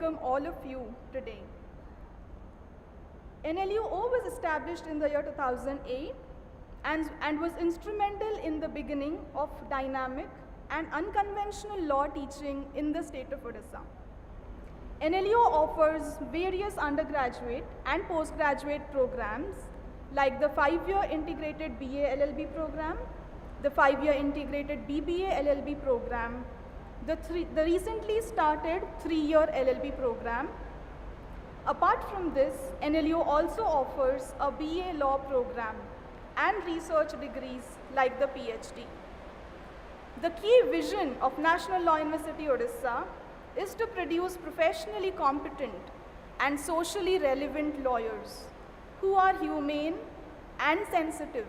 welcome all of you today. NLUO was established in the year 2008 and was instrumental in the beginning of dynamic and unconventional law teaching in the state of Odisha. NLUO offers various undergraduate and postgraduate programs like the 5-year integrated BA LLB program, the 5-year integrated BBA LLB program, the recently started 3-year LLB program. Apart from this, NLUO also offers a BA law program and research degrees like the PhD. The key vision of National Law University Odisha is to produce professionally competent and socially relevant lawyers who are humane and sensitive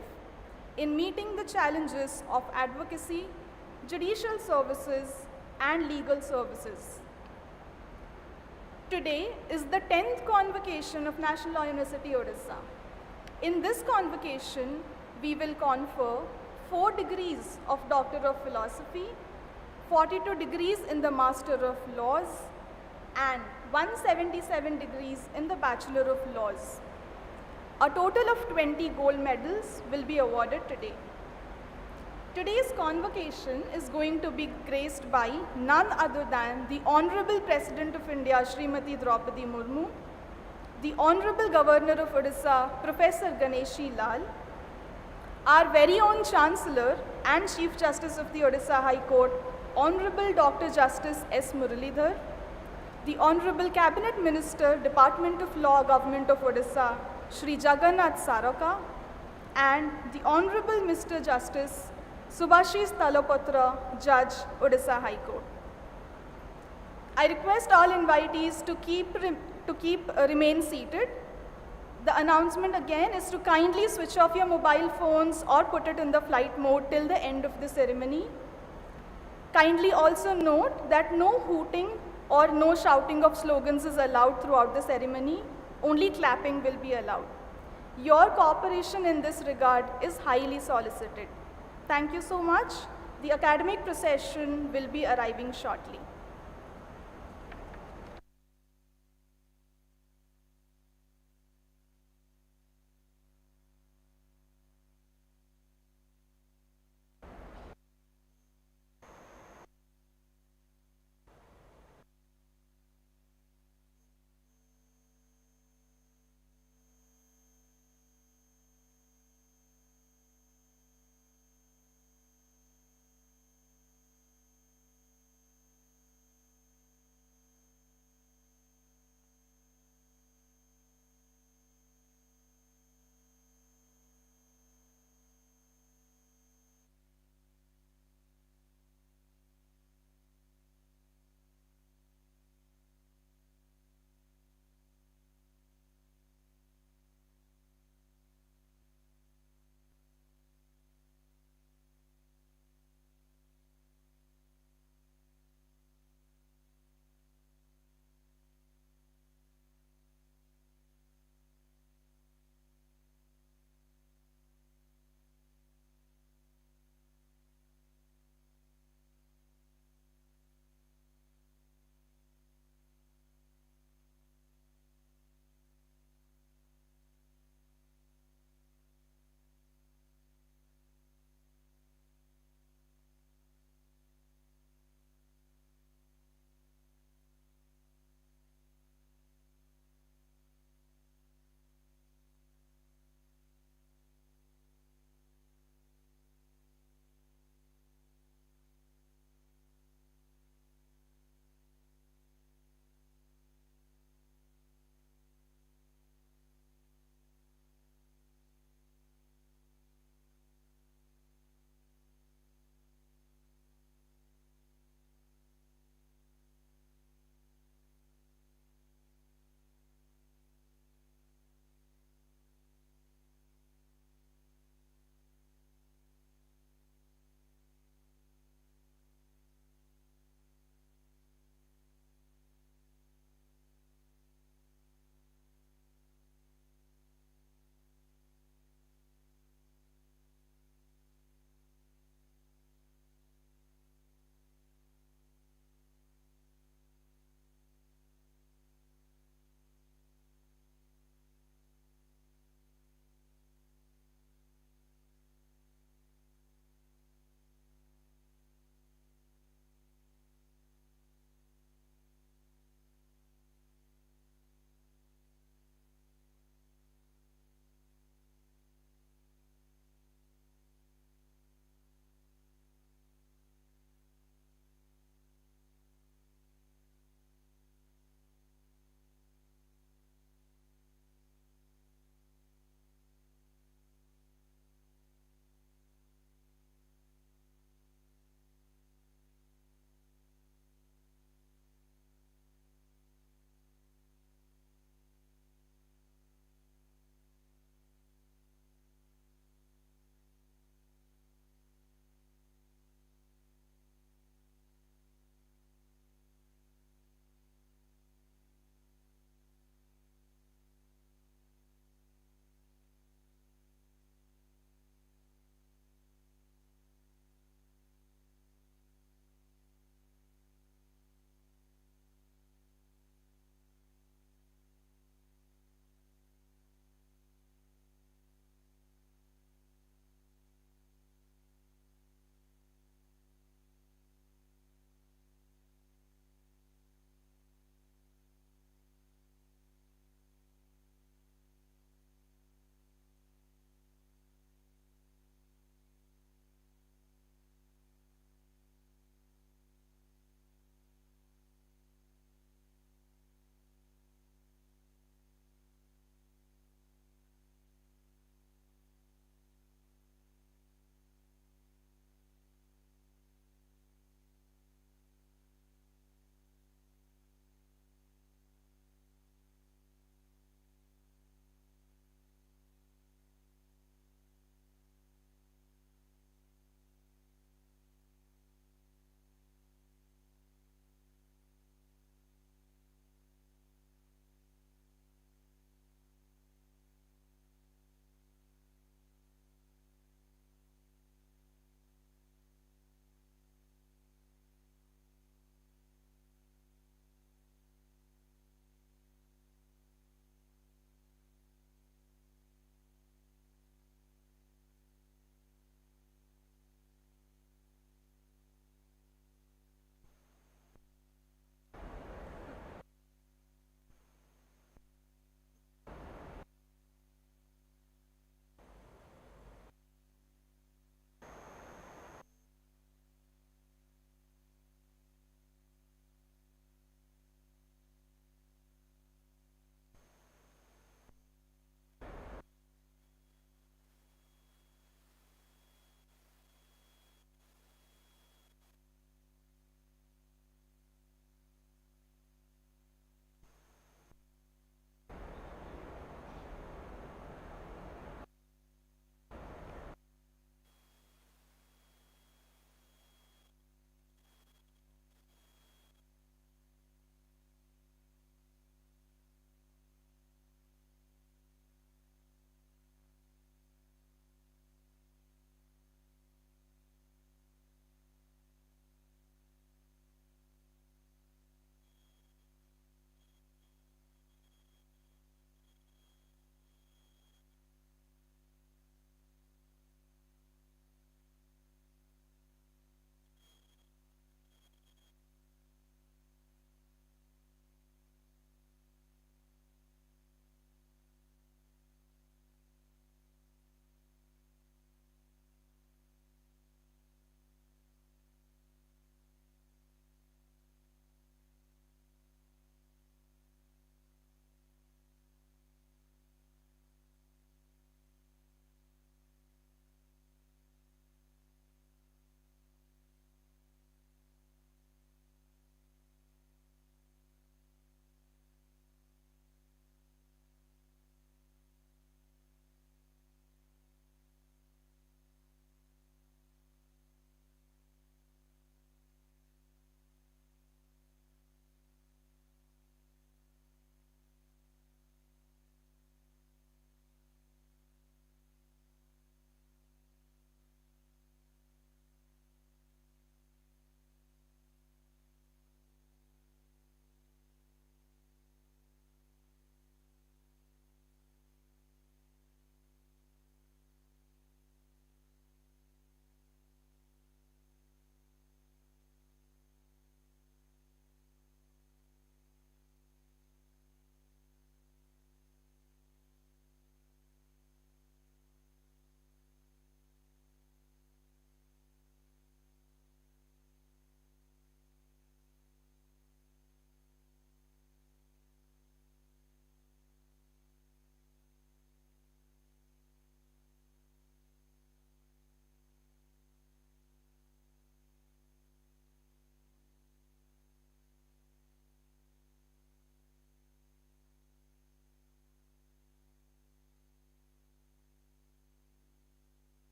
in meeting the challenges of advocacy, judicial services, and legal services. Today is the 10th convocation of National Law University Odisha. In this convocation, we will confer 4 degrees of Doctor of Philosophy, 42 degrees in the Master of Laws, and 177 degrees in the Bachelor of Laws. A total of 20 gold medals will be awarded today. Today's convocation is going to be graced by none other than the Honorable President of India, Srimati Droupadi Murmu, the Honorable Governor of Odisha, Professor Ganeshi Lal, our very own Chancellor and Chief Justice of the Odisha High Court, Honorable Dr. Justice S. Muralidhar, the Honorable Cabinet Minister, Department of Law, Government of Odisha, Shri Jagannath Saraka, and the Honorable Mr. Justice Subhashis Talapatra, Judge, Odisha High Court. I request all invitees to remain seated. The announcement again is to kindly switch off your mobile phones or put it in the flight mode till the end of the ceremony. Kindly also note that no hooting or no shouting of slogans is allowed throughout the ceremony. Only clapping will be allowed. Your cooperation in this regard is highly solicited. Thank you so much. The academic procession will be arriving shortly.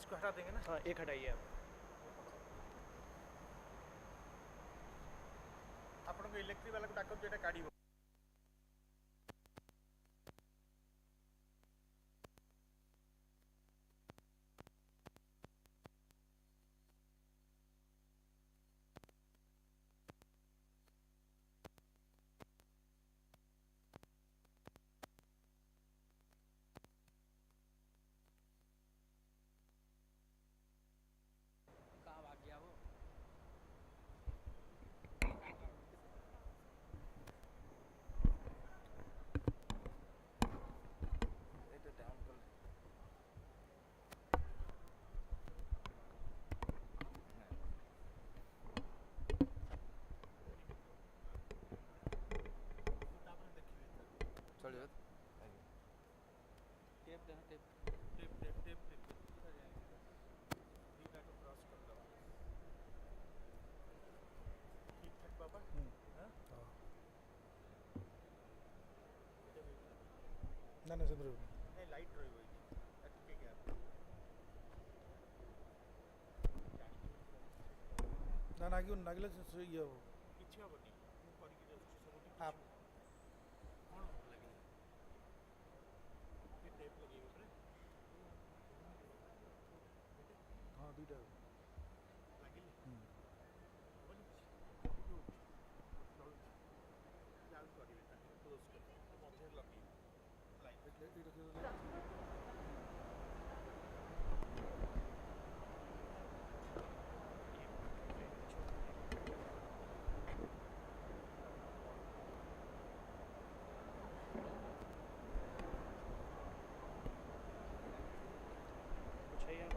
इसको हटा देंगे ना? हाँ, एक हटाइए आप। आपको electric वाला को डाक जो काढ़ कहाँ भाग गया वो? चलिए टेप देना, tape. Tape tape tape tape दीटा को क्रॉस कर दो ठीक ठाक बाबा हां ना ना सदर नहीं लाइट रही हुई ठीक है ना ना क्यों नागले से ये हो किछि हबनी मु करि के जाउछि सब आप कोन लगे ये टेप लगी ऊपर हाँ दुईटा लगिले बोली जाल करिवे ताके क्लोज कर मध्य लगी लाइन कुछ है यहाँ?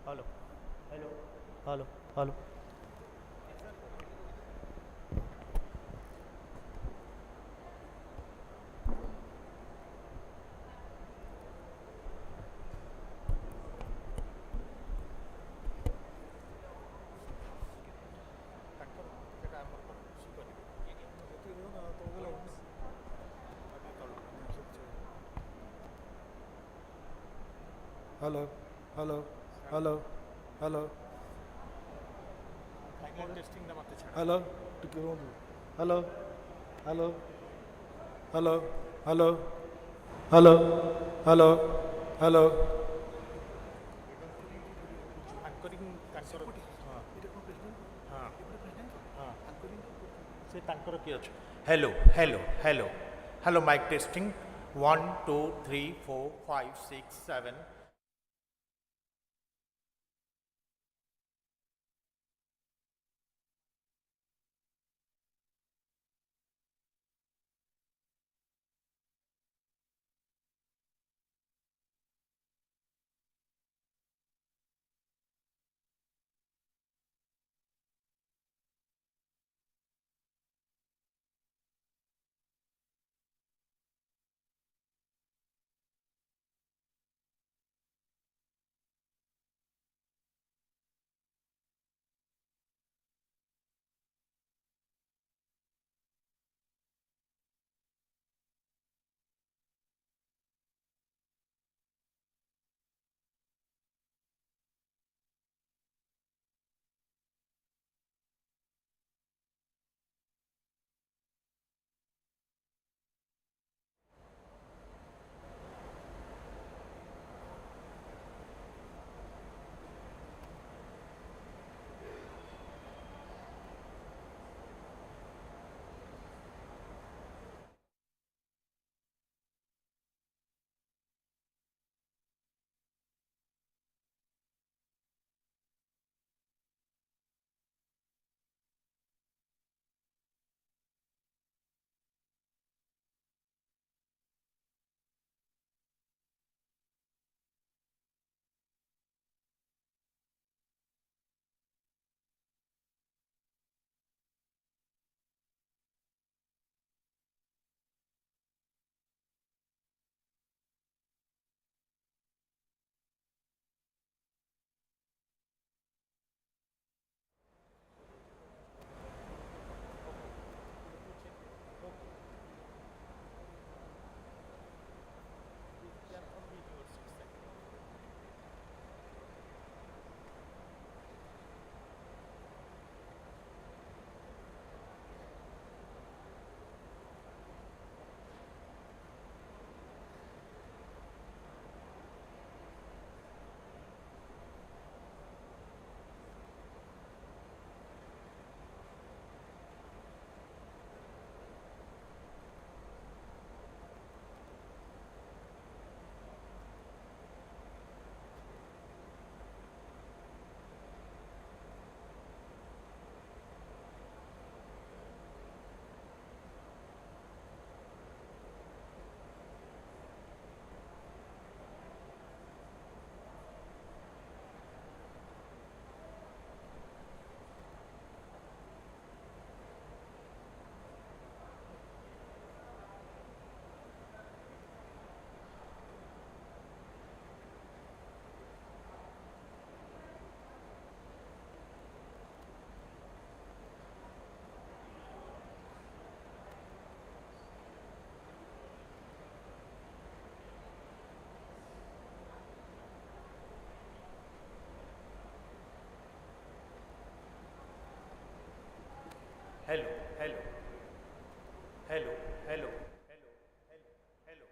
हेलो हेलो हेलो हेलो ताकर सेटा हमर पर सी करिवे तो ये ना तो वो लोग अभी तळो hello hello hello hello final testing ना मते छाड़ हेलो टिके रोंदु hello hello hello hello hello hello hello anchoring ताकर हां हां हां से ताकर की अछि hello hello hello hello mic testing 1 2 3 4 5 6 7 hello, hello, hello, hello, hello, hello, hello.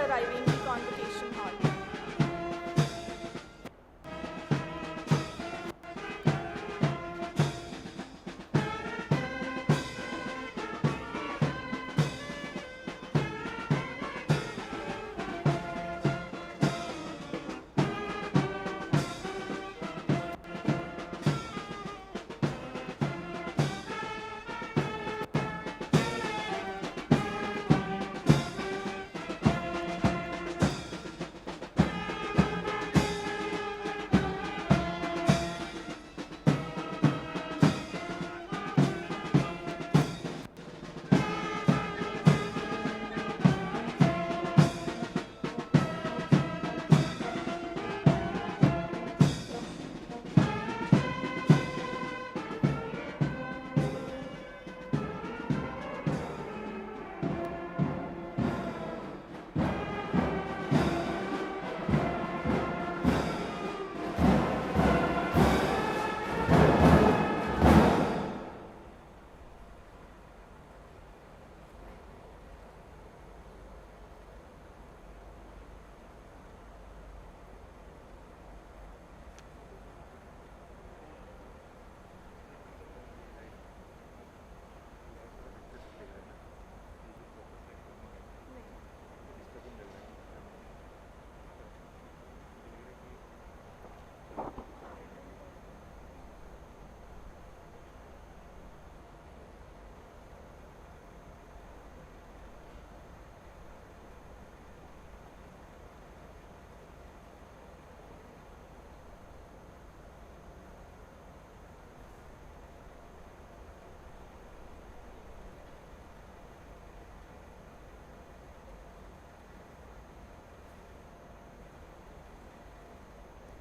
arriving the Convocation Hall.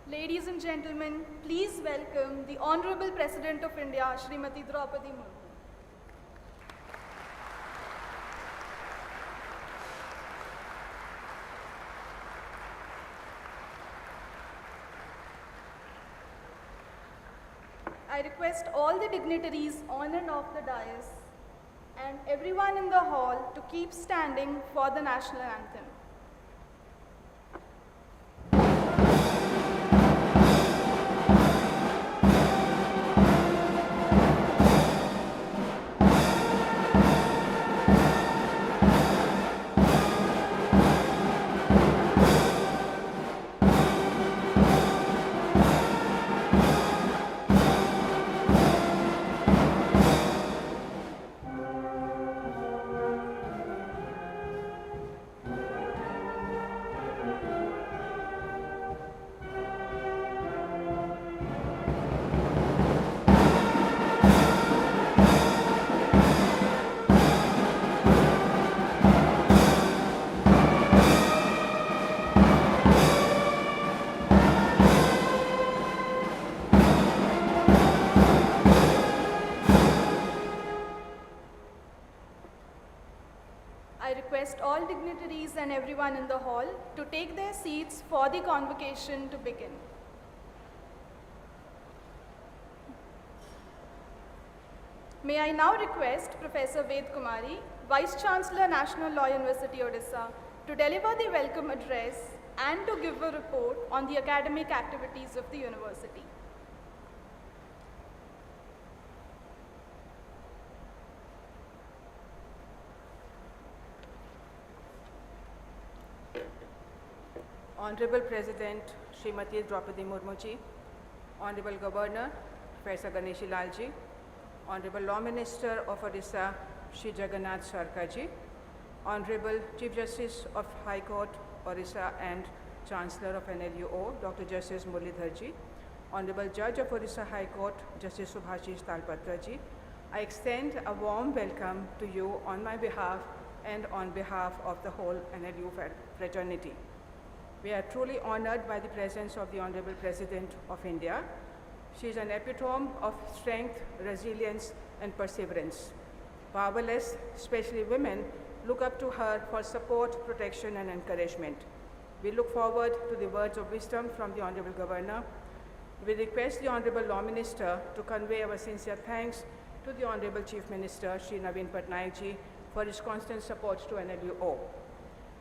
Ladies and gentlemen, please welcome the Honorable President of India, Srimati Droupadi Murmu. I request all the dignitaries on and off the dais and everyone in the hall to keep standing for the national anthem. I request all dignitaries and everyone in the hall to take their seats for the convocation to begin. May I now request Professor Ved Kumari, Vice Chancellor, National Law University, Odisha, to deliver the welcome address and to give a report on the academic activities of the university. Honorable President Srimati Droupadi Murmu ji, Honorable Governor Professor Ganeshi Lal ji, Honorable Law Minister of Odisha Shri Jagannath Sarkar ji, Honorable Chief Justice of High Court Odisha and Chancellor of NLUO Dr. Justice Murlidhar ji, Honorable Judge of Odisha High Court Justice Subhashish Talpatra ji, I extend a warm welcome to you on my behalf and on behalf of the whole NLU fraternity. We are truly honored by the presence of the Honorable President of India. She is an epitome of strength, resilience, and perseverance. Powerless, especially women, look up to her for support, protection, and encouragement. We look forward to the words of wisdom from the Honorable Governor. We request the Honorable Law Minister to convey our sincere thanks to the Honorable Chief Minister, Shri Naveen Patnaik ji, for his constant support to NLUO.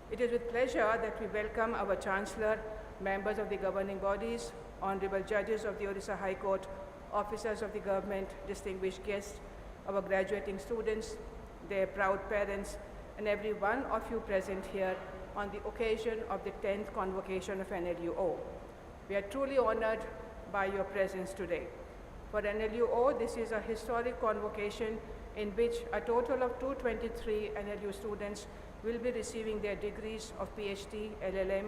It is with pleasure that we welcome our Chancellor, members of the governing bodies, honorable judges of the Odisha High Court, officers of the government, distinguished guests, our graduating students, their proud parents, and every one of you present here on the occasion of the 10th Convocation of NLUO. We are truly honored by your presence today. For NLUO, this is a historic convocation in which a total of 223 NLU students will be receiving their degrees of PhD, LLM,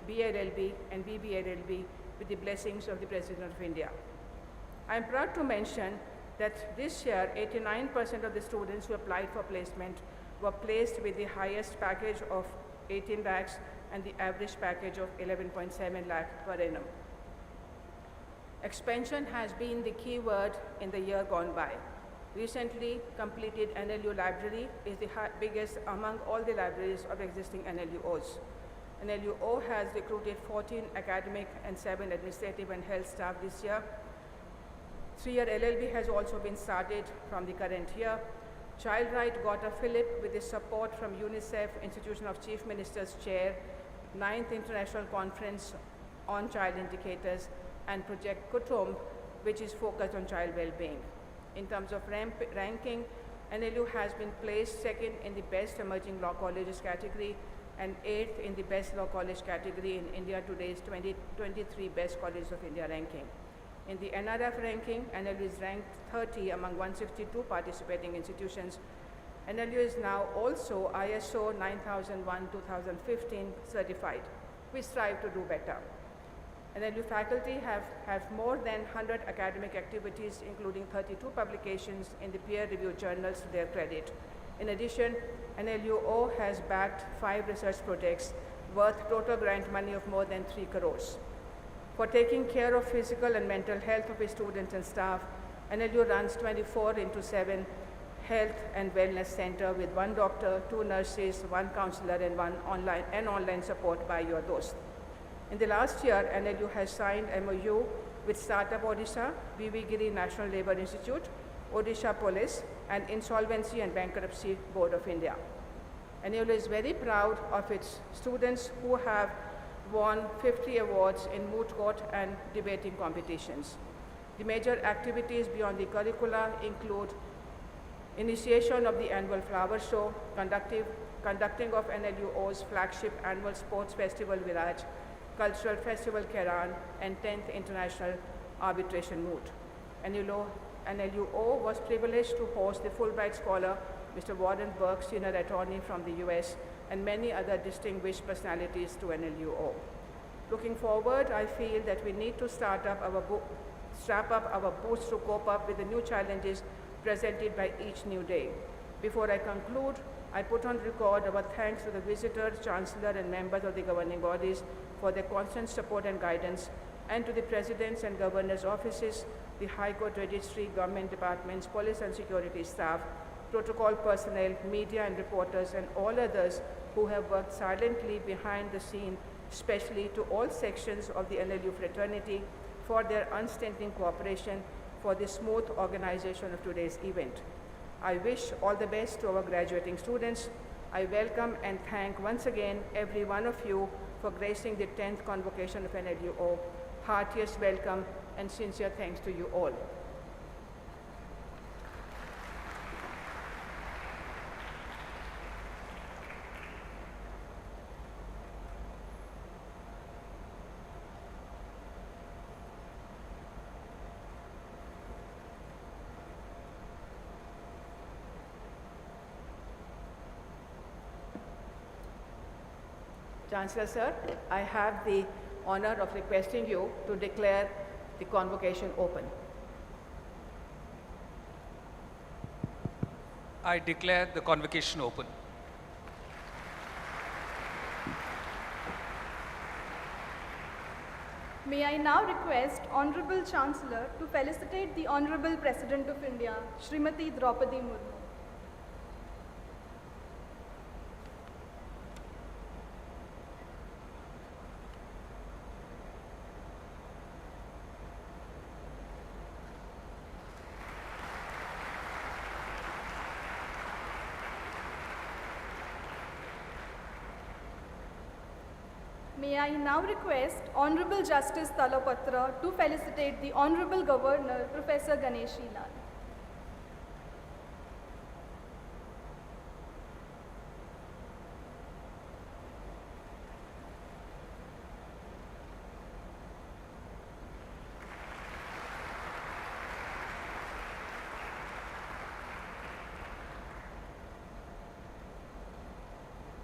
BLLB, and BBLLB with the blessings of the President of India. I am proud to mention that this year, 89% of the students who applied for placement were placed with the highest package of 18 lakhs and the average package of 11.7 lakh per annum. Expansion has been the key word in the year gone by. Recently completed NLU library is the biggest among all the libraries of existing NLUOs. NLUO has recruited 14 academic and 7 administrative and health staff this year. 3-year LLB has also been started from the current year. Child Right got a fillip with the support from UNICEF, Institution of Chief Ministers Chair, 9th International Conference on Child Indicators, and Project Kutumb, which is focused on child well-being. In terms of ranking, NLU has been placed second in the Best Emerging Law Colleges category and 8th in the Best Law College category in India Today's 2023 Best Colleges of India ranking. In the NRF ranking, NLU is ranked 30 among 162 participating institutions. NLU is now also ISO 9001-2015 certified. We strive to do better. NLU faculty have more than 100 academic activities, including 32 publications in the peer-reviewed journals to their credit. In addition, NLUO has backed 5 research projects worth total grant money of more than 3 crores. For taking care of physical and mental health of its students and staff, NLU runs 24/7 health and wellness center with 1 doctor, 2 nurses, 1 counselor, and 1 online support by your dost. In the last year, NLU has signed MOU with Startup Odisha, BV Giri National Labour Institute, Odisha Police, and Insolvency and Bankruptcy Board of India. NLU is very proud of its students who have won 50 awards in moot court and debating competitions. The major activities beyond the curricula include initiation of the annual flower show, conducting of NLUO's flagship annual sports festival Viraj, cultural festival Keran, and 10th International Arbitration Moot. NLUO was privileged to host the Fulbright scholar, Mr. Warren Burke, senior attorney from the US, and many other distinguished personalities to NLUO. Looking forward, I feel that we need to strap up our boots to cope up with the new challenges presented by each new day. Before I conclude, I put on record our thanks to the visitors, chancellor, and members of the governing bodies for their constant support and guidance, and to the presidents and governors' offices, the High Court Registry, government departments, police and security staff, protocol personnel, media and reporters, and all others who have worked silently behind the scene, especially to all sections of the NLU fraternity for their unstinting cooperation for the smooth organization of today's event. I wish all the best to our graduating students. I welcome and thank once again every one of you for gracing the 10th Convocation of NLUO. Heartiest welcome and sincere thanks to you all. Chancellor, sir, I have the honor of requesting you to declare the convocation open. I declare the convocation open. May I now request Honorable Chancellor to felicitate the Honorable President of India, Srimati Droupadi Murmu. May I now request Honorable Justice Talapatra to felicitate the Honorable Governor, Professor Ganeshi Lal.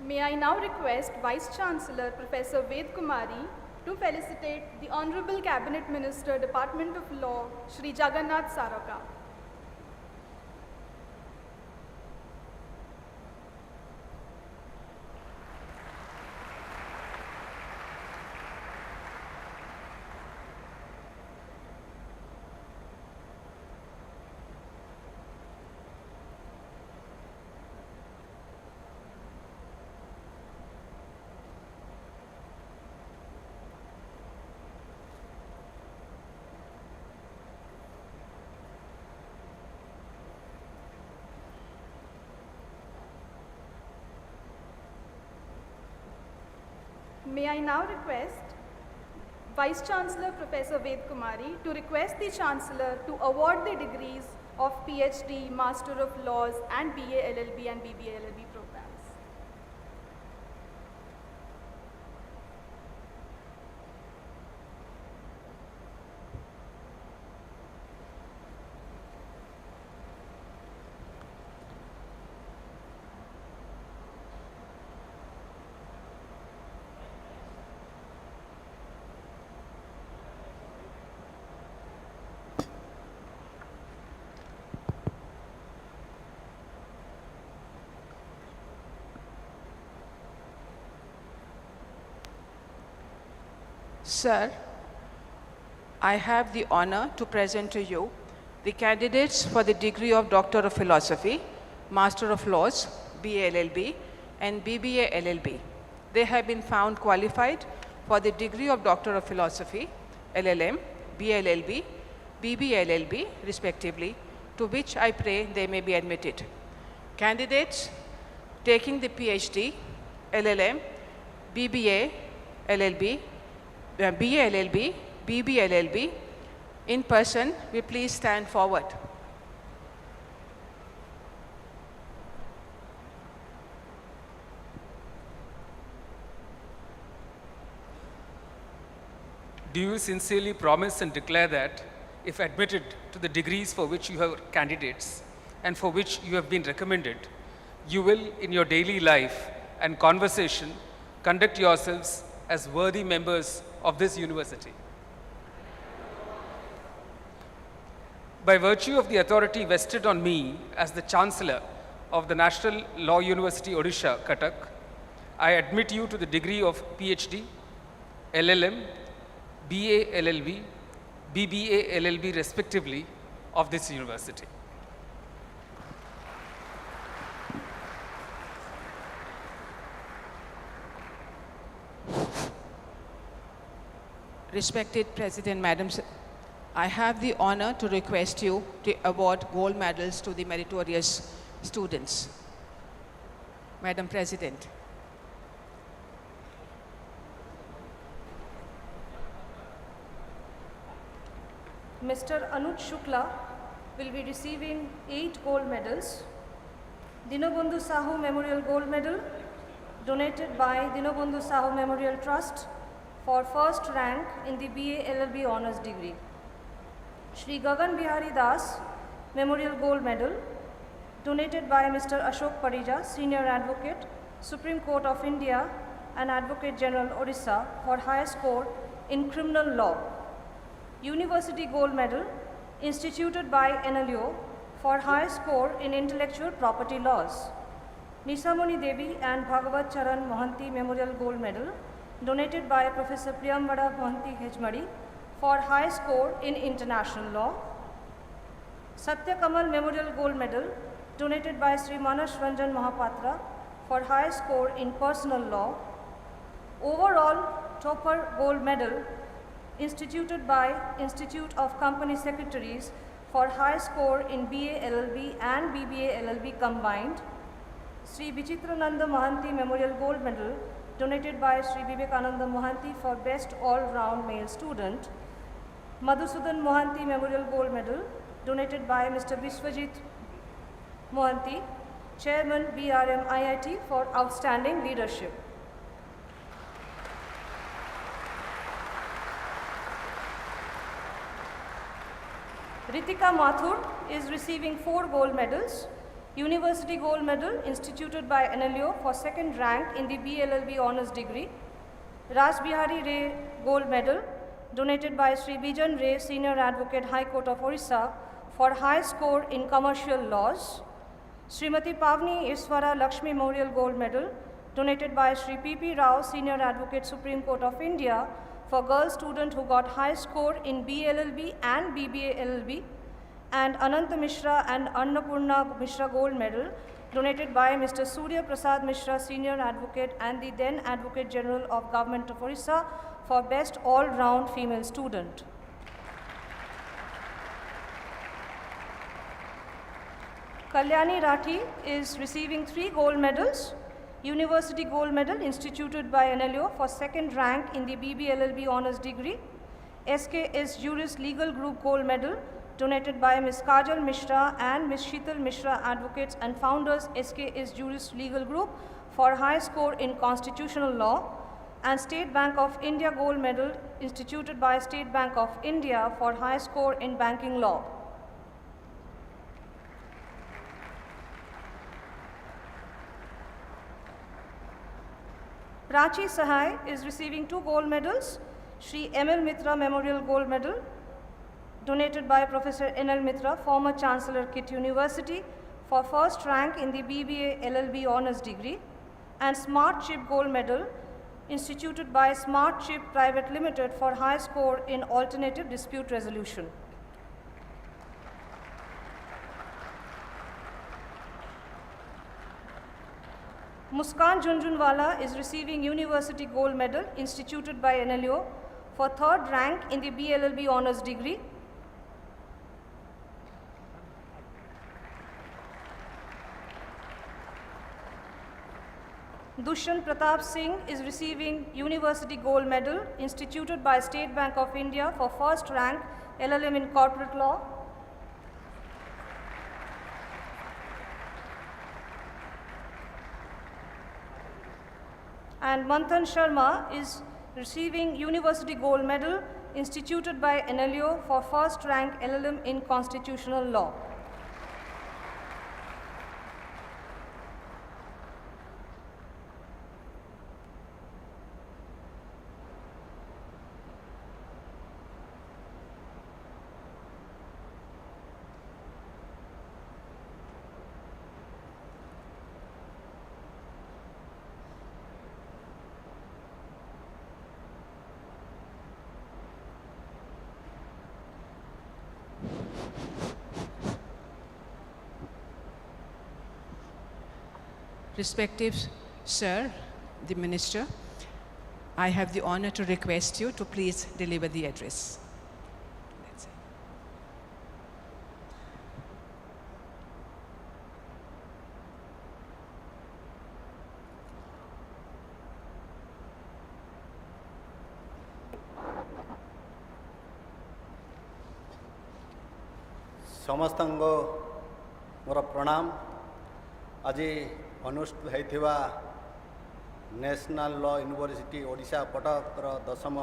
May I now request Vice Chancellor Professor Ved Kumari to felicitate the Honorable Cabinet Minister, Department of Law, Shri Jagannath Saraka. May I now request Vice Chancellor Professor Ved Kumari to request the Chancellor to award the degrees of PhD, Master of Laws and BA LLB and BBA LLB programs. Sir, I have the honor to present to you the candidates for the degree of Doctor of Philosophy, Master of Laws, BA LLB, and BBA LLB. They have been found qualified for the degree of Doctor of Philosophy, LLM, BA LLB, BBA LLB, respectively, to which I pray they may be admitted. Candidates taking the PhD, LLM, BBA LLB, BA LLB, BB LLB, in person, we please stand forward. Do you sincerely promise and declare that, if admitted to the degrees for which you are candidates and for which you have been recommended, you will, in your daily life and conversation, conduct yourselves as worthy members of this university? By virtue of the authority vested on me as the Chancellor of the National Law University, Odisha, Cuttack, I admit you to the degree of PhD, LLM, BA LLB, BBA LLB respectively of this university. Respected President, Madam, I have the honor to request you to award gold medals to the meritorious students. Madam President. Mr. Anuj Shukla will be receiving 8 gold medals. Dinobandhu Sahu Memorial Gold Medal, donated by Dinobandhu Sahu Memorial Trust for first rank in the BA LLB Honours degree. Shri Gagan Bihari Das Memorial Gold Medal, donated by Mr. Ashok Parija, Senior Advocate, Supreme Court of India and Advocate General Odisha for highest score in criminal law. University Gold Medal, instituted by NLO for highest score in intellectual property laws. Nisamoni Devi and Bhagavat Charan Mohanty Memorial Gold Medal, donated by Professor Priyamvada Mohanty Hejmari for high score in international law. Satya Kamal Memorial Gold Medal, donated by Sri Manas Ranjan Mahapatra for high score in personal law. Overall Topper Gold Medal, instituted by Institute of Company Secretaries for high score in BA LLB and BBA LLB combined. Sri Vichitrananda Mohanty Memorial Gold Medal, donated by Sri Vivekananda Mohanty for Best All-Round Male Student. Madhusudan Mohanty Memorial Gold Medal, donated by Mr. Biswajit Mohanty, Chairman BRM IIT, for outstanding leadership. Ritika Mathur is receiving 4 gold medals. University Gold Medal instituted by NLU for 2nd rank in the BLLB Honours degree. Raj Bihari Ray Gold Medal, donated by Sri Bijan Ray, Senior Advocate, High Court of Odisha, for high score in commercial laws. Srimati Pavni Iswara Lakshmi Memorial Gold Medal, donated by Sri P.P. Rao, Senior Advocate, Supreme Court of India, for girl student who got high score in BLLB and BBA LLB. And Ananta Mishra and Annapurna Mishra Gold Medal, donated by Mr. Surya Prasad Mishra, Senior Advocate and the then Advocate General of Government of Odisha, for Best All-Round Female Student. Kalyani Rathi is receiving 3 gold medals. University Gold Medal instituted by NLU for 2nd rank in the BBLLB Honours degree. SKS Juris Legal Group Gold Medal, donated by Ms. Kajal Mishra and Ms. Sheetal Mishra, advocates and founders, SKS Juris Legal Group, for high score in constitutional law. And State Bank of India Gold Medal, instituted by State Bank of India, for high score in banking law. Prachi Sahai is receiving 2 gold medals. Shri M.L. Mitra Memorial Gold Medal, donated by Professor N.L. Mitra, former Chancellor, KIT University, for 1st rank in the BBA LLB Honours degree. And Smart Chip Gold Medal, instituted by Smart Chip Private Limited, for high score in alternative dispute resolution. Muskan Junjunwala is receiving University Gold Medal, instituted by NLU, for 3rd rank in the BLLB Honours degree. Dushan Pratap Singh is receiving University Gold Medal, instituted by State Bank of India, for 1st rank LLM in Corporate Law. And Manthan Sharma is receiving University Gold Medal, instituted by NLU, for 1st rank LLM in Constitutional Law. Respective Sir, the Minister, I have the honor to request you to please deliver the address. That's it. समस्तंग मोर प्रणाम। आज अनुष्ठित होइथिबा national law university Odisha कटकर 10म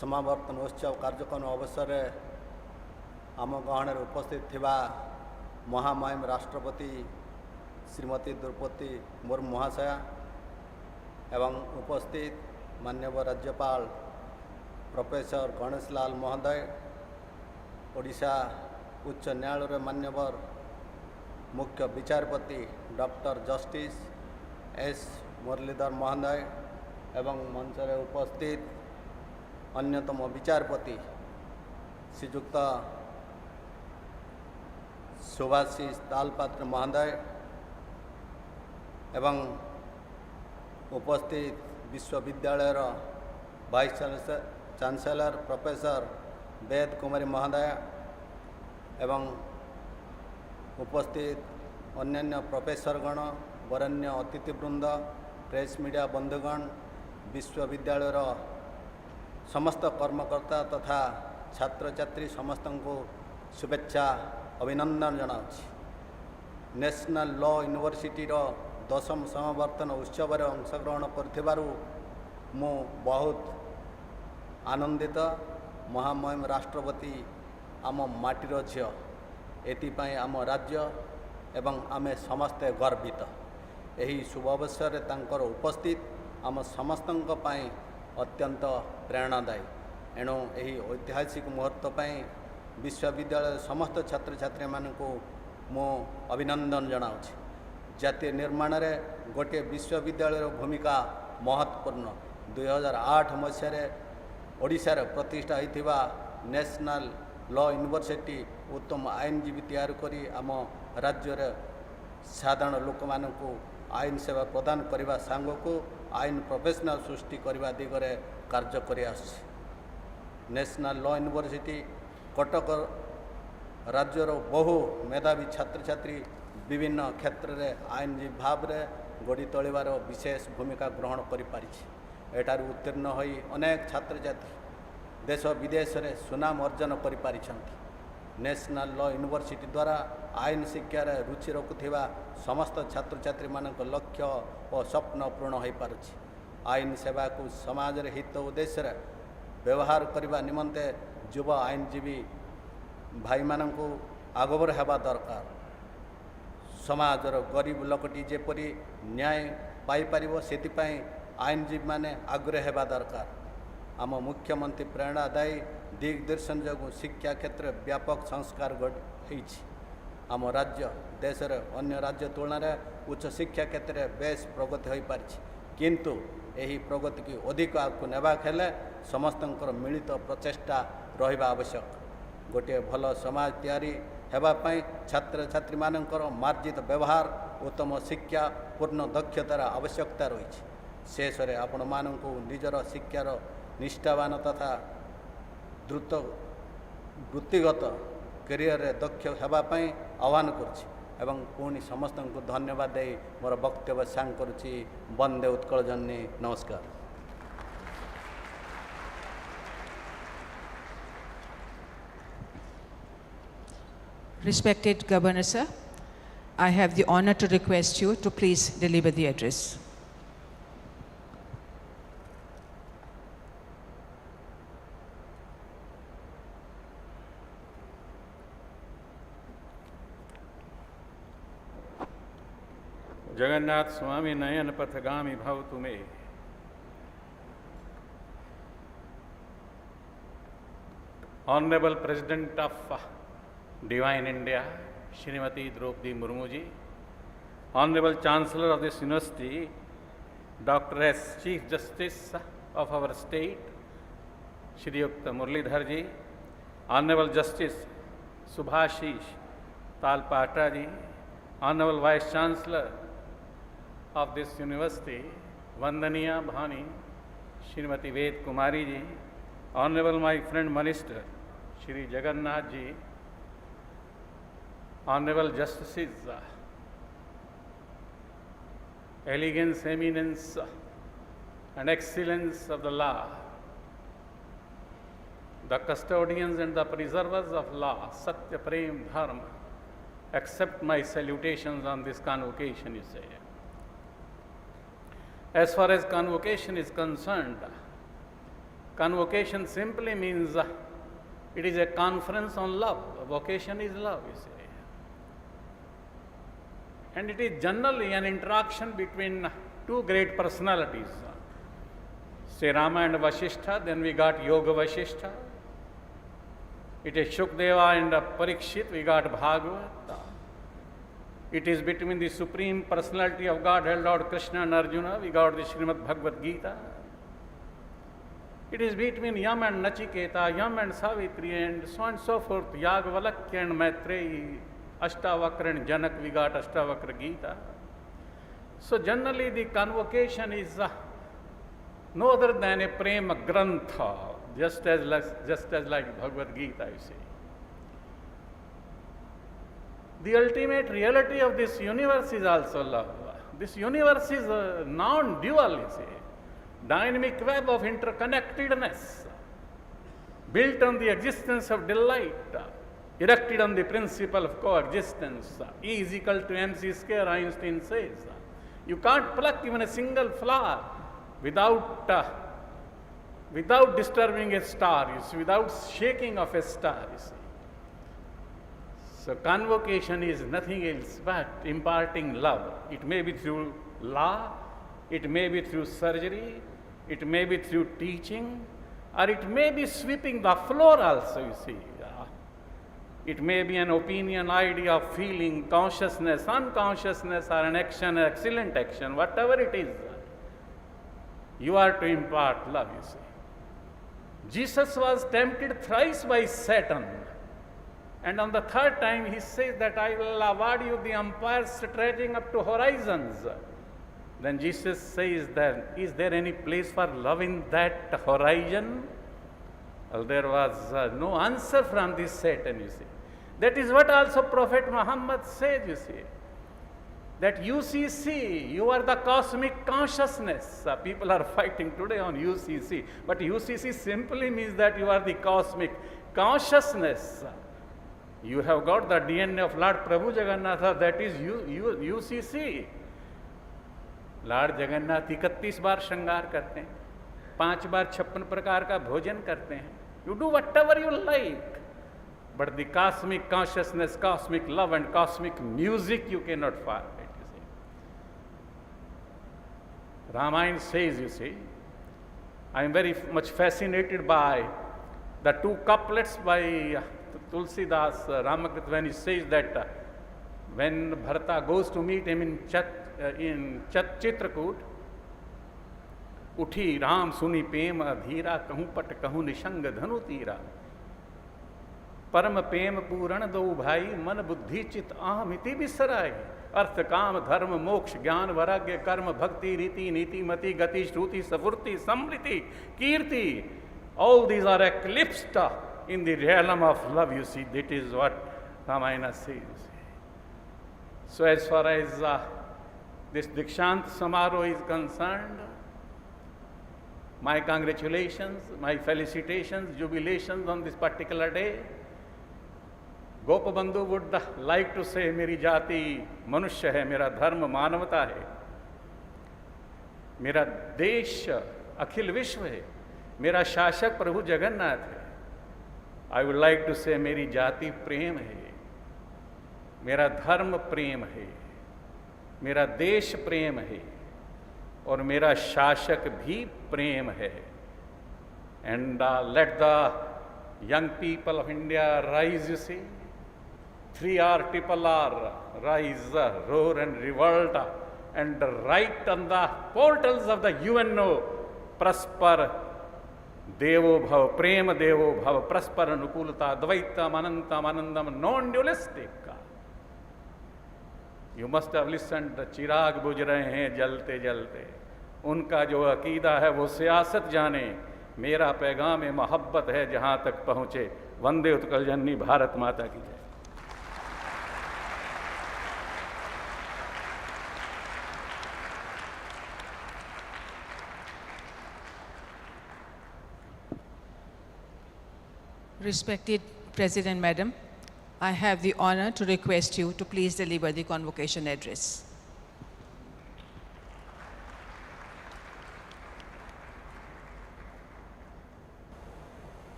समावर्तन उत्सव कार्यक्रम अवसर आम गहन उपस्थित थिबा महामहिम राष्ट्रपति श्रीमती द्रौपदी मुर्मू महाशया एवं उपस्थित माननीय राज्यपाल प्रोफेसर गणेश लाल महोदय, ओडिशा उच्च न्यायालय मान्यवर मुख्य विचारपति डॉक्टर जस्टिस एस मुरलीधर महोदय एवं मंच में उपस्थित अन्यतम विचारपति श्रीयुक्त सुभाषिष तालपात्र महोदय एवं उपस्थित विश्वविद्यालय वाइस चांसलर प्रोफेसर वेद कुमारी महोदय एवं उपस्थित अन्यान्य प्रोफेसरगण, वरेण्य अतिथिवृंद, प्रेस मीडिया बंधुगण विश्वविद्यालय समस्त कर्मकर्ता तथा छात्र छात्री समस्त को शुभेच्छा अभिनंदन जनाऊँगी। नेशनल लॉ यूनिवर्सिटी 10म समावर्तन उत्सव अंशग्रहण करथिबारु मु बहुत आनंदित। महामहिम राष्ट्रपति आम माटीर झील एथिपाई आम राज्य एवं आमे समस्ते गर्वित। यही शुभ अवसर तांकर उपस्थित आम समस्तंक पई अत्यंत प्रेरणादायी। एणु यही ऐतिहासिक मुहूर्त पई विश्वविद्यालय समस्त छात्र छात्री मानकु मु अभिनंदन जनाऊँगी। जातीय निर्माण रे गोटे विश्वविद्यालय भूमिका महत्वपूर्ण। 2008 मसीह ओडिशा रे प्रतिष्ठा होइथिबा नेशनल लॉ यूनिवर्सिटी उत्तम आईनजीवी तैयार करी आम राज्य रे साधारण लोक मानकु आईन सेवा प्रदान करने सांग को आईन प्रोफेशनल सृष्टि करने दिगरे कार्य करि आसुछि। नेशनल लॉ यूनिवर्सिटी कटक राज्यर बहु मेधावी छात्र छात्री विभिन्न क्षेत्र में आईनजीवी भाव में गढ़ी तोलिबार विशेष भूमिका ग्रहण करिपारिछि। एठारु उत्तीर्ण होई अनेक छात्र छात्री देश विदेश में सुनाम अर्जन करिपारिछन्ति। नेशनल लॉ यूनिवर्सिटी द्वारा आईन शिक्षा रे रुचि रखुथिबा समस्त छात्र छात्री मानक लक्ष्य और स्वप्न पूर्ण हो पारुछि। आईन सेवा को समाज रे हित उद्देश्य रे व्यवहार करने निमंते युवा आईनजीवी भाई मानकु आगभर हेबा दरकार। समाजर गरीब लोकटी जेपरी न्याय पाई परिबो सेतिपाई आईनजीवी माने आग्रह हेबा दरकार। आम मुख्यमंत्री प्रेरणादायी दिग्दर्शन जो शिक्षा क्षेत्र व्यापक संस्कार होइछि। आम राज्य देश अन्य राज्य तुलन में उच्च शिक्षा क्षेत्र में बेस प्रगति हो पारिछि, किंतु यही प्रगति की अधिक आगू नेबाक हेले समस्तंकर मिलित प्रचेष्टा रहिबा आवश्यक। गोटे भल समाज तैयारी हेबापई छात्र छात्री मानकर मार्जित व्यवहार उत्तम शिक्षा पूर्ण दक्षतार आवश्यकता रही। शेष में आपण मानक निजर शिक्षार निष्ठावान तथा द्रुत वृत्तिगत कैरियर रे दक्ष हेबापई आह्वान करुछि एवं पुणी समस्त को धन्यवाद दे मोर वक्तव्य सांग करुछि। वंदे उत्कल जननी। नमस्कार। Respected Governor Sir, I have the honor to request you to please deliver the address. Jagannath स्वामी नयन पथगामी भव तुम्हें। Honorable President of Divine India, Srimati Droupadi Murmu ji, Honorable Chancellor of this University, Dr. S. Chief Justice of our state, Shri Yukta Murlidhar ji, Honorable Justice Subhashish Talpatra ji, Honorable Vice Chancellor of this university, Vandaniya Bhani Srimati Ved Kumari ji, Honorable my friend Minister Shri Jagannath ji, Honorable Justices, elegance, eminence and excellence of the law, the custodians and the preservers of law, Satya Prem Dharma, accept my salutations on this convocation, you say. As far as convocation is concerned, convocation simply means it is a conference on love. Vocation is love, you say. And it is generally an interaction between two great personalities, Sri Rama and Vasishtha. Then we got Yoga Vasishtha. It is Shukdeva and Parikshit, we got Bhagavad. It is between the Supreme Personality of Godhead, Lord Krishna and Arjuna, we got the Srimad Bhagavad Gita. It is between Yam and Nachiketa, Yam and Savitri, and so on and so forth, Yagvalakya and Maitreyi, Ashtavakra and Janak, we got Ashtavakra Gita. So generally the convocation is no other than a prema grantha, just as like Bhagavad Gita, you see. The ultimate reality of this universe is also love. This universe is non-dual, you see. Dynamic web of interconnectedness, built on the existence of delight, erected on the principle of coexistence. E is equal to mc square, Einstein says. You can't pluck even a single flower without disturbing a star, you see, without shaking of a star, you see. So convocation is nothing else but imparting love. It may be through law, it may be through surgery, it may be through teaching, or it may be sweeping the floor also, you see. It may be an opinion, idea, feeling, consciousness, unconsciousness, or an action, an excellent action, whatever it is. You are to impart love, you see. Jesus was tempted thrice by Satan. And on the third time, he says that I will award you the empire stretching up to horizons. Then Jesus says that, is there any place for love in that horizon? Well, there was no answer from this Satan, you see. That is what also Prophet Muhammad says, you see. That UCC, you are the cosmic consciousness. People are fighting today on UCC. But UCC simply means that you are the cosmic consciousness. You have got the DNA of Lord Prabhu Jagannatha, that is UCC. Lord Jagannath 31 बार श्रृंगार करते हैं, 5 बार 56 प्रकार का भोजन करते हैं. You do whatever you like. But the cosmic consciousness, cosmic love and cosmic music you cannot forget, you see. Ramayana says, you see, I am very much fascinated by the 2 couplets by Tulsidas Ramakrit, when he says that when Bharata goes to meet him in Chitrakoot, उठी राम सुनी प्रेम अधीरा, कहूँ पट कहूँ निशंग धनु तीरा, परम प्रेम पूरण दो भाई, मन बुद्धि चित अहमिति बिसराई, अर्थ काम धर्म मोक्ष ज्ञान वैराग्य कर्म भक्ति रीति नीति मति गति श्रुति सफुर्ति समृति कीर्ति, all these are eclipsed in the realm of love, you see. That is what Ramayana says. So as far as this Dikshant Samaro is concerned, my congratulations, my felicitations, jubilations on this particular day. Gopabandhu would like to say, मेरी जाति मनुष्य है, मेरा धर्म मानवता है, मेरा देश अखिल विश्व है, मेरा शासक प्रभु जगन्नाथ है. I would like to say, मेरी जाति प्रेम है, मेरा धर्म प्रेम है, मेरा देश प्रेम है, और मेरा शासक भी प्रेम है. And let the young people of India rise, you see. 3R, triple R, rise, roar and revolt, and write on the portals of the UNO, prosper, Devo Bhav, Prema Devo Bhav, prosper Anukulata, Dvaitam, Anantam, Anandam, non-dualistic. You must have listened, चिराग बुझ रहे हैं जलते जलते. उनका जो अकीदा है वो सियासत जाने, मेरा पैगाम मोहब्बत है जहाँ तक पहुँचे. वंदे उत्कल जननी भारत माता की जय. Respected President Madam, I have the honor to request you to please deliver the convocation address.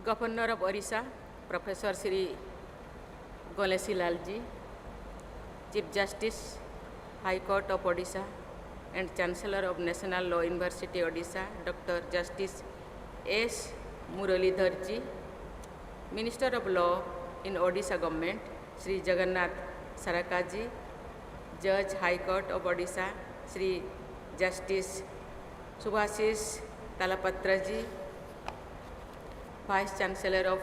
Governor of Odisha, Professor Sri Ganeshi Lalji, Chief Justice, High Court of Odisha, and Chancellor of National Law University Odisha, Dr. Justice S. Muralidharji, Minister of Law in Odisha Government, Sri Jagannath Sarakaji, Judge High Court of Odisha, Sri Justice Subhasis Talapatraji, Vice Chancellor of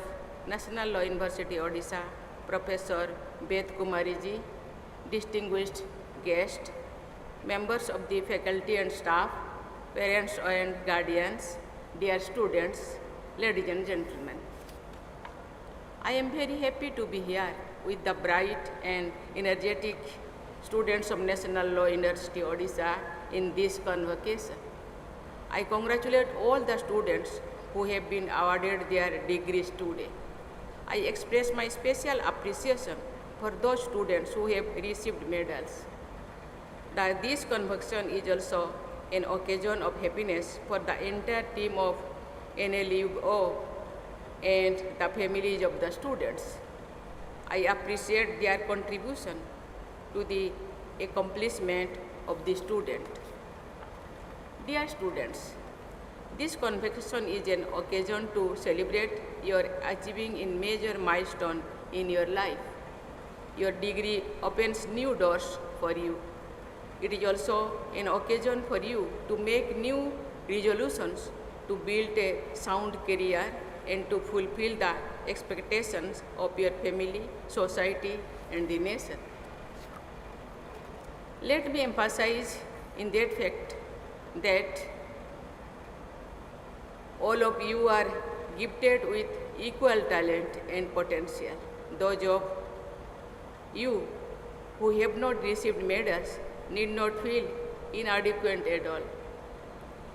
National Law University Odisha, Professor Ved Kumari ji, distinguished guests, members of the faculty and staff, parents and guardians, dear students, ladies and gentlemen. I am very happy to be here with the bright and energetic students of National Law University Odisha in this convocation. I congratulate all the students who have been awarded their degrees today. I express my special appreciation for those students who have received medals. This convocation is also an occasion of happiness for the entire team of NLUO and the families of the students. I appreciate their contribution to the accomplishment of the student. Dear students, this convocation is an occasion to celebrate your achieving in major milestone in your life. Your degree opens new doors for you. It is also an occasion for you to make new resolutions to build a sound career and to fulfill the expectations of your family, society, and the nation. Let me emphasize in that fact that all of you are gifted with equal talent and potential. Those of you who have not received medals need not feel inadequate at all.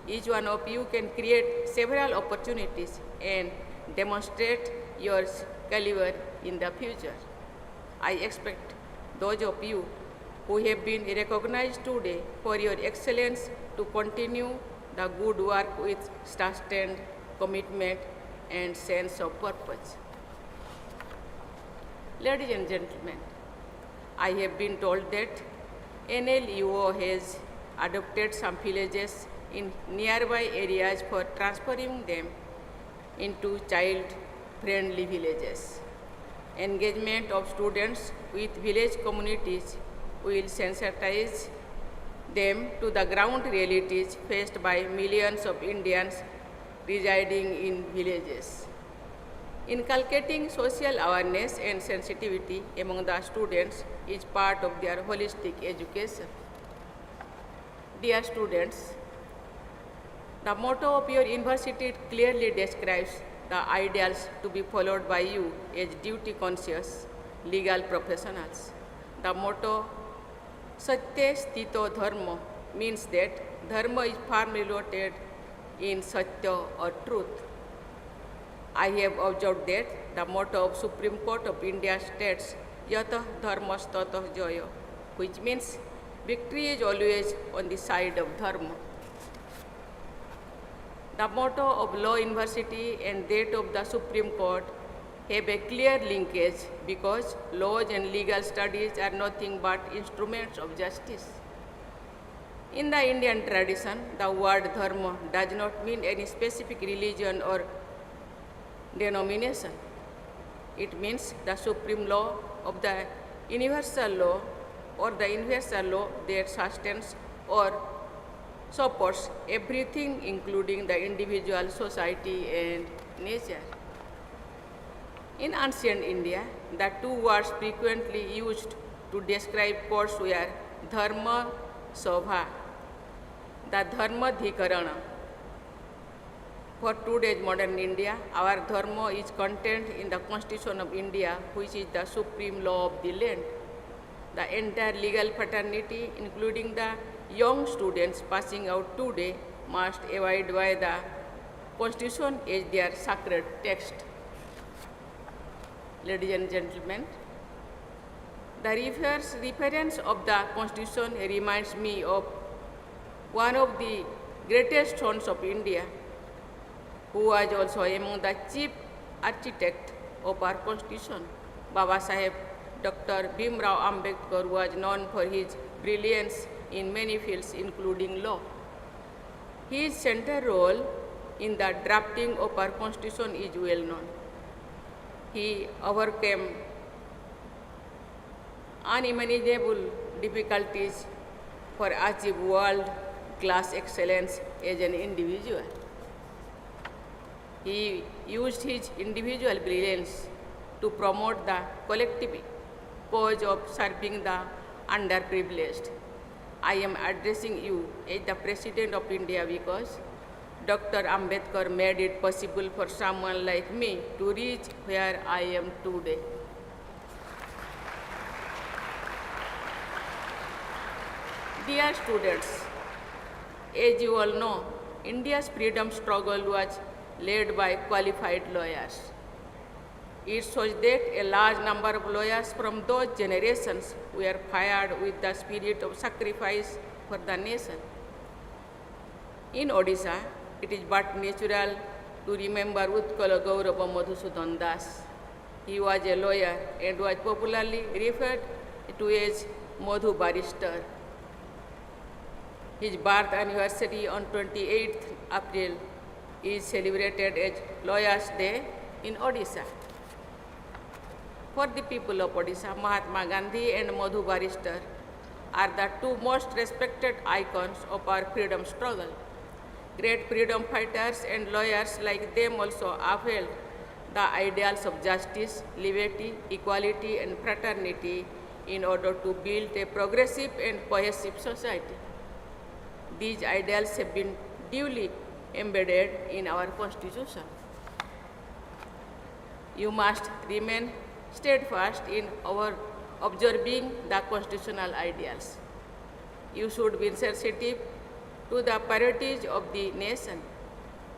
Each one of you can create several opportunities and demonstrate your caliber in the future. I expect those of you who have been recognized today for your excellence to continue the good work with sustained commitment and sense of purpose. Ladies and gentlemen, I have been told that NLUO has adopted some villages in nearby areas for transforming them into child-friendly villages. Engagement of students with village communities will sensitize them to the ground realities faced by millions of Indians residing in villages. Inculcating social awareness and sensitivity among the students is part of their holistic education. Dear students, the motto of your university clearly describes the ideals to be followed by you as duty-conscious legal professionals. The motto, Satya Sthito Dharma, means that Dharma is firmly rooted in Satya or truth. I have observed that the motto of Supreme Court of India states, Yatah Dharmas Tatah Jaya, which means victory is always on the side of Dharma. The motto of Law University and that of the Supreme Court have a clear linkage because laws and legal studies are nothing but instruments of justice. In the Indian tradition, the word dharma does not mean any specific religion or denomination. It means the supreme law of the universal law or the universal law that sustains or supports everything, including the individual, society, and nature. In ancient India, the two words frequently used to describe courts were dharma sobha, the dharma dhikarana. For today's modern India, our dharma is contained in the Constitution of India, which is the supreme law of the land. The entire legal fraternity, including the young students passing out today, must abide by the Constitution as their sacred text. Ladies and gentlemen, the reference of the Constitution reminds me of one of the greatest sons of India, who was also among the chief architect of our Constitution. Baba Saheb Dr. Bhimrao Ambedkar was known for his brilliance in many fields, including law. His central role in the drafting of our Constitution is well known. He overcame unimaginable difficulties for achieve world-class excellence as an individual. He used his individual brilliance to promote the collective cause of serving the underprivileged. I am addressing you as the President of India because Dr. Ambedkar made it possible for someone like me to reach where I am today. Dear students, as you all know, India's freedom struggle was led by qualified lawyers. It shows that a large number of lawyers from those generations were fired with the spirit of sacrifice for the nation. In Odisha, it is but natural to remember Utkala Gaurava Madhusudan Das. He was a lawyer and was popularly referred to as Madhu Barrister. His birth anniversary on 28th April is celebrated as Lawyers' Day in Odisha. For the people of Odisha, Mahatma Gandhi and Madhu Barrister are the two most respected icons of our freedom struggle. Great freedom fighters and lawyers like them also upheld the ideals of justice, liberty, equality, and fraternity in order to build a progressive and cohesive society. These ideals have been duly embedded in our Constitution. You must remain steadfast in our observing the constitutional ideals. You should be sensitive to the priorities of the nation.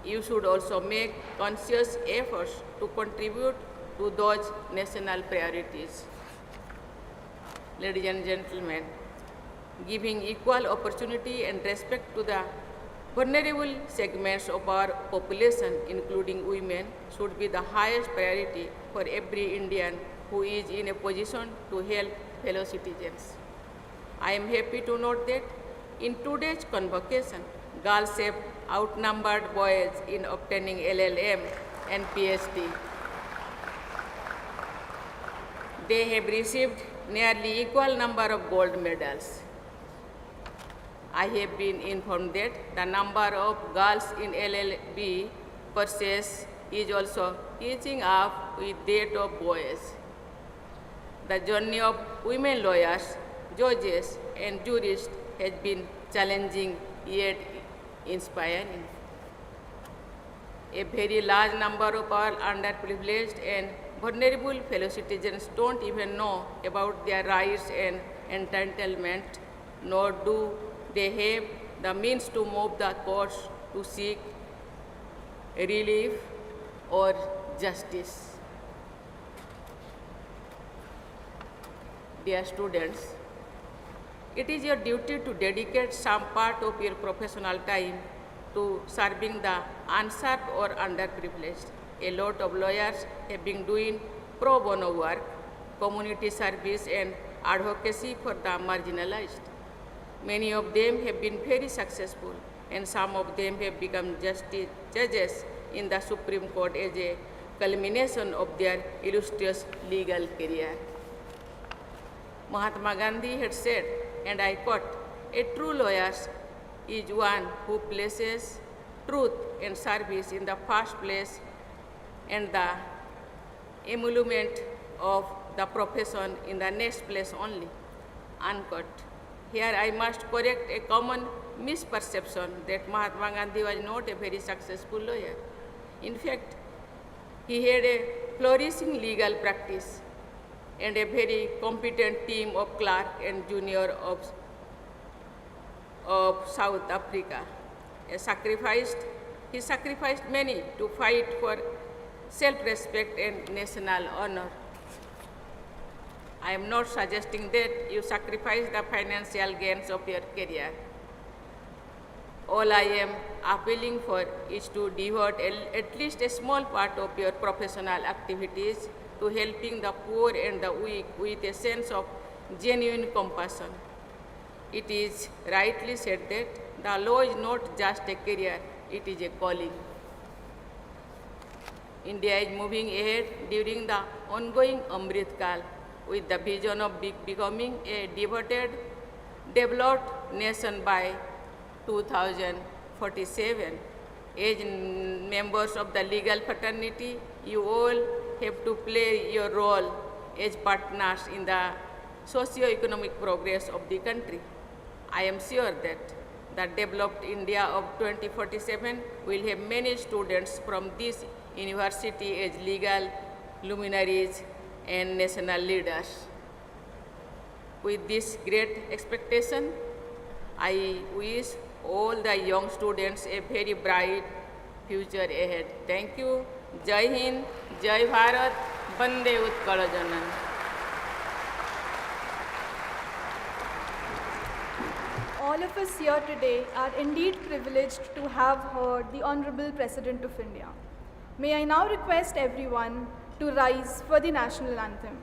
You should also make conscious efforts to contribute to those national priorities. Ladies and gentlemen, giving equal opportunity and respect to the vulnerable segments of our population, including women, should be the highest priority for every Indian who is in a position to help fellow citizens. I am happy to note that in today's convocation, girls have outnumbered boys in obtaining LLM and PhD. They have received nearly equal number of gold medals. I have been informed that the number of girls in LLB courses is also catching up with that of boys. The journey of women lawyers, judges, and jurists has been challenging yet inspiring. A very large number of our underprivileged and vulnerable fellow citizens don't even know about their rights and entitlement, nor do they have the means to move the courts to seek relief or justice. Dear students, it is your duty to dedicate some part of your professional time to serving the unserved or underprivileged. A lot of lawyers have been doing pro bono work, community service, and advocacy for the marginalized. Many of them have been very successful, and some of them have become judges in the Supreme Court as a culmination of their illustrious legal career. Mahatma Gandhi had said, and I quote, "A true lawyer is one who places truth and service in the first place and the emolument of the profession in the next place only," unquote. Here I must correct a common misperception that Mahatma Gandhi was not a very successful lawyer. In fact, he had a flourishing legal practice and a very competent team of clerk and junior of South Africa. He sacrificed many to fight for self-respect and national honor. I am not suggesting that you sacrifice the financial gains of your career. All I am appealing for is to devote at least a small part of your professional activities to helping the poor and the weak with a sense of genuine compassion. It is rightly said that the law is not just a career, it is a calling. India is moving ahead during the ongoing Amrit Kal with the vision of becoming a developed nation by 2047. As members of the legal fraternity, you all have to play your role as partners in the socio-economic progress of the country. I am sure that the developed India of 2047 will have many students from this university as legal luminaries and national leaders. With this great expectation, I wish all the young students a very bright future ahead. Thank you. Jai Hind, Jai Bharat, Bande Utkala Janan. All of us here today are indeed privileged to have heard the Honorable President of India. May I now request everyone to rise for the national anthem.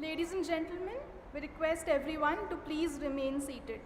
Ladies and gentlemen, we request everyone to please remain seated.